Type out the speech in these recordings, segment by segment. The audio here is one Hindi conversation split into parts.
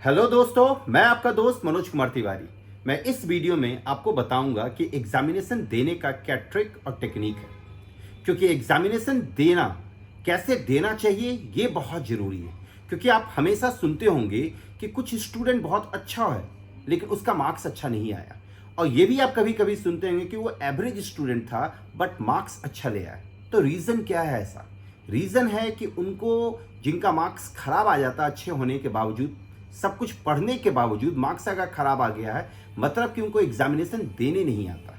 हेलो दोस्तों, मैं आपका दोस्त मनोज कुमार तिवारी। मैं इस वीडियो में आपको बताऊंगा कि एग्जामिनेशन देने का क्या ट्रिक और टेक्निक है। क्योंकि एग्जामिनेशन देना कैसे देना चाहिए ये बहुत ज़रूरी है। क्योंकि आप हमेशा सुनते होंगे कि कुछ स्टूडेंट बहुत अच्छा है लेकिन उसका मार्क्स अच्छा नहीं आया, और ये भी आप कभी कभी सुनते होंगे कि वो एवरेज स्टूडेंट था बट मार्क्स अच्छा ले आया। तो रीज़न क्या है? ऐसा रीज़न है कि उनको जिनका मार्क्स खराब आ जाता अच्छे होने के बावजूद, सब कुछ पढ़ने के बावजूद मार्क्स अगर खराब आ गया है, मतलब कि उनको एग्जामिनेशन देने नहीं आता।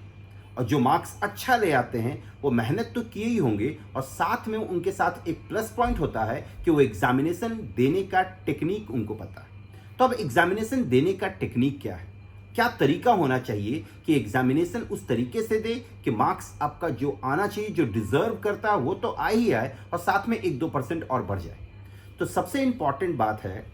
और जो मार्क्स अच्छा ले आते हैं वो मेहनत तो किए ही होंगे, और साथ में उनके साथ एक प्लस पॉइंट होता है कि वो एग्जामिनेशन देने का टेक्निक उनको पता है। तो अब एग्जामिनेशन देने का टेक्निक क्या है, क्या तरीका होना चाहिए कि एग्जामिनेशन उस तरीके से दे कि मार्क्स आपका जो आना चाहिए, जो डिजर्व करता है वो तो आ ही आए, और साथ में 1-2% और बढ़ जाए। तो सबसे इंपॉर्टेंट बात है,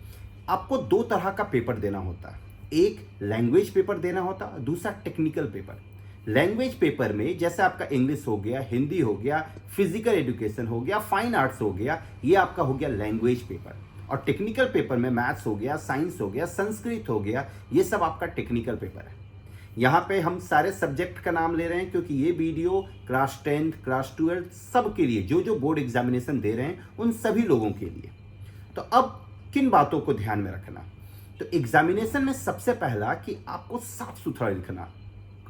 आपको दो तरह का पेपर देना होता है। एक लैंग्वेज पेपर देना होता है, दूसरा टेक्निकल पेपर। लैंग्वेज पेपर में जैसे आपका इंग्लिश हो गया, हिंदी हो गया, फिजिकल एजुकेशन हो गया, फाइन आर्ट्स हो गया, ये आपका हो गया लैंग्वेज पेपर। और टेक्निकल पेपर में मैथ्स हो गया, साइंस हो गया, संस्कृत हो गया, ये सब आपका टेक्निकल पेपर है। यहाँ पे हम सारे सब्जेक्ट का नाम ले रहे हैं क्योंकि ये वीडियो क्लास 10th, क्लास 12 सब के लिए, जो जो बोर्ड एग्जामिनेशन दे रहे हैं उन सभी लोगों के लिए। तो अब किन बातों को ध्यान में रखना? तो एग्जामिनेशन में सबसे पहला कि आपको साफ सुथरा लिखना,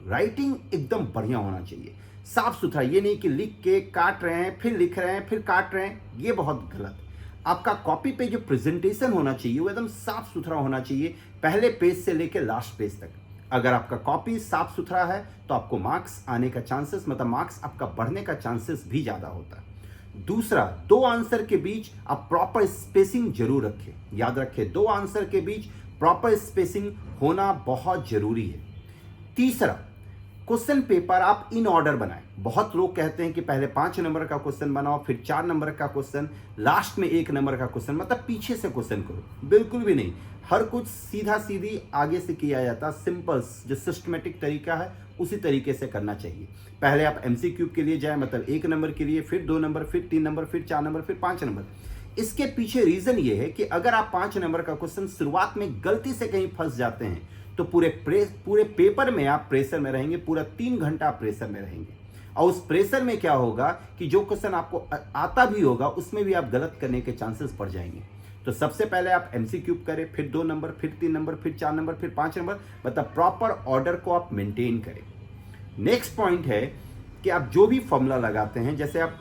राइटिंग एकदम बढ़िया होना चाहिए। साफ सुथरा, ये नहीं कि लिख के काट रहे हैं फिर लिख रहे हैं फिर काट रहे हैं, ये बहुत गलत। आपका कॉपी पे जो प्रेजेंटेशन होना चाहिए वो एकदम साफ सुथरा होना चाहिए, पहले पेज से लेकर लास्ट पेज तक। अगर आपका कॉपी साफ सुथरा है तो आपको मार्क्स आने का चांसेस, मतलब मार्क्स आपका बढ़ने का चांसेस भी ज़्यादा होता है। दूसरा, दो आंसर के बीच आप प्रॉपर स्पेसिंग जरूर रखें। याद रखें, दो आंसर के बीच प्रॉपर स्पेसिंग होना बहुत जरूरी है। तीसरा, क्वेश्चन पेपर आप इन ऑर्डर बनाएं। बहुत लोग कहते हैं कि पहले 5 नंबर का क्वेश्चन बनाओ, फिर 4 नंबर का क्वेश्चन, लास्ट में 1 नंबर का क्वेश्चन, मतलब पीछे से क्वेश्चन करो। बिल्कुल भी नहीं, हर कुछ सीधा सीधी आगे से किया जाता। सिंपल जो सिस्टमेटिक तरीका है उसी तरीके से करना चाहिए। पहले आप एमसीक्यू के लिए जाए, मतलब 1 नंबर के लिए, फिर 2 नंबर, फिर 3 नंबर, फिर 4 नंबर, फिर 5 नंबर। इसके पीछे रीजन ये है कि अगर आप 5 नंबर का क्वेश्चन शुरुआत में गलती से कहीं फंस जाते हैं तो पूरे पेपर में आप प्रेशर में रहेंगे, पूरा 3 घंटा आप प्रेशर में रहेंगे। और उस प्रेशर में क्या होगा कि जो क्वेश्चन आपको आता भी होगा उसमें भी आप गलत करने के चांसेस बढ़ जाएंगे। तो सबसे पहले आप एमसीक्यू करें, फिर 2 नंबर, फिर 3 नंबर, फिर 4 नंबर, फिर 5 नंबर, मतलब प्रॉपर ऑर्डर को आप मेंटेन करें। नेक्स्ट पॉइंट है कि आप जो भी फॉर्मूला लगाते हैं, जैसे आप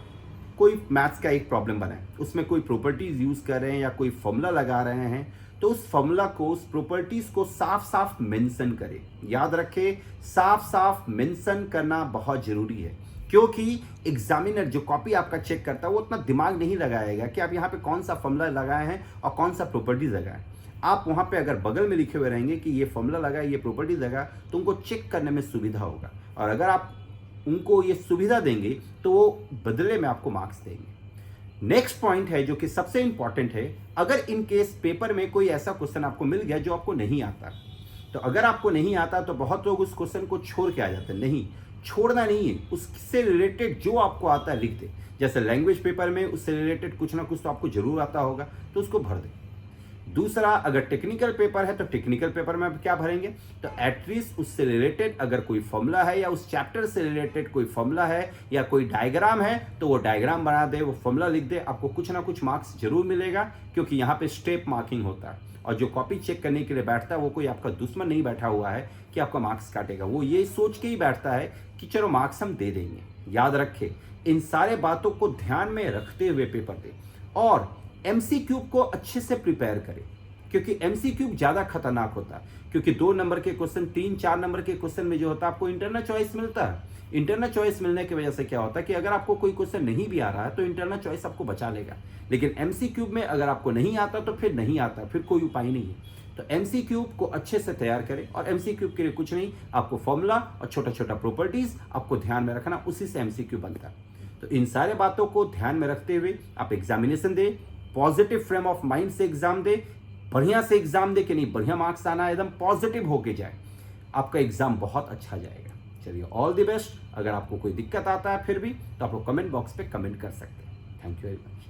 कोई मैथ्स का एक प्रॉब्लम बनाएं, उसमें कोई प्रॉपर्टीज यूज कर रहे हैं या कोई फॉर्मूला लगा रहे हैं, तो उस फॉर्मूला को, उस प्रॉपर्टीज को साफ साफ मेंशन करें। याद रखें, साफ साफ मेंशन करना बहुत जरूरी है, क्योंकि एग्जामिनर जो कॉपी आपका चेक करता है वो उतना दिमाग नहीं लगाएगा कि आप यहाँ पे कौन सा फॉर्मूला लगाए हैं और कौन सा प्रॉपर्टीज लगाए। आप वहाँ पे अगर बगल में लिखे हुए रहेंगे कि ये फॉर्मूला लगा, ये प्रॉपर्टीज लगा, तो उनको चेक करने में सुविधा होगा। और अगर आप उनको ये सुविधा देंगे तो वो बदले में आपको मार्क्स देंगे। नेक्स्ट पॉइंट है जो कि सबसे इंपॉर्टेंट है, अगर इन केस पेपर में कोई ऐसा क्वेश्चन आपको मिल गया जो आपको नहीं आता, तो अगर आपको नहीं आता तो बहुत लोग उस क्वेश्चन को छोड़ के आ जाते हैं। नहीं, छोड़ना नहीं है, उससे रिलेटेड जो आपको आता है लिख दे। जैसे लैंग्वेज पेपर में उससे रिलेटेड कुछ ना कुछ तो आपको जरूर आता होगा, तो उसको भर दे। दूसरा, अगर टेक्निकल पेपर है तो टेक्निकल पेपर में आप क्या भरेंगे, तो एटलीस्ट उससे रिलेटेड अगर कोई फॉर्मूला है या उस चैप्टर से रिलेटेड कोई फॉर्मूला है या कोई डायग्राम है तो वो डायग्राम बना दे, वो फॉर्मूला लिख दे। आपको कुछ ना कुछ मार्क्स जरूर मिलेगा, क्योंकि यहाँ पे स्टेप मार्किंग होता है। और जो कॉपी चेक करने के लिए बैठता है वो कोई आपका दुश्मन नहीं बैठा हुआ है कि आपका मार्क्स काटेगा। वो ये सोच के ही बैठता है कि चलो मार्क्स हम दे देंगे। याद रखें, इन सारे बातों को ध्यान में रखते हुए पेपर दे, और एमसीक्यू को अच्छे से प्रिपेयर करें, क्योंकि एमसीक्यू ज्यादा खतरनाक होता है। क्योंकि 2 नंबर के क्वेश्चन, 3-4 नंबर के क्वेश्चन में जो होता है आपको इंटरनल चॉइस मिलता है। इंटरनल चॉइस मिलने की वजह से क्या होता है कि अगर आपको कोई क्वेश्चन नहीं भी आ रहा है तो इंटरनल चॉइस आपको बचा लेगा। लेकिन एमसीक्यू में अगर आपको नहीं आता तो फिर नहीं आता, फिर कोई उपाय नहीं है। तो एमसीक्यू को अच्छे से तैयार करें, और एमसीक्यू के लिए कुछ नहीं, आपको फॉर्मूला और छोटा छोटा प्रॉपर्टीज आपको ध्यान में रखना, उसी से एमसीक्यू बनता है। तो इन सारे बातों को ध्यान में रखते हुए आप examination they, positive frame of mind से एग्जाम दे, बढ़िया से एग्जाम दे कि नहीं बढ़िया मार्क्स आना, एकदम पॉजिटिव होके जाए, आपका एग्जाम बहुत अच्छा जाएगा। चलिए, ऑल द बेस्ट। अगर आपको कोई दिक्कत आता है फिर भी तो आप लोग कमेंट बॉक्स पे कमेंट कर सकते हैं। Thank you very much.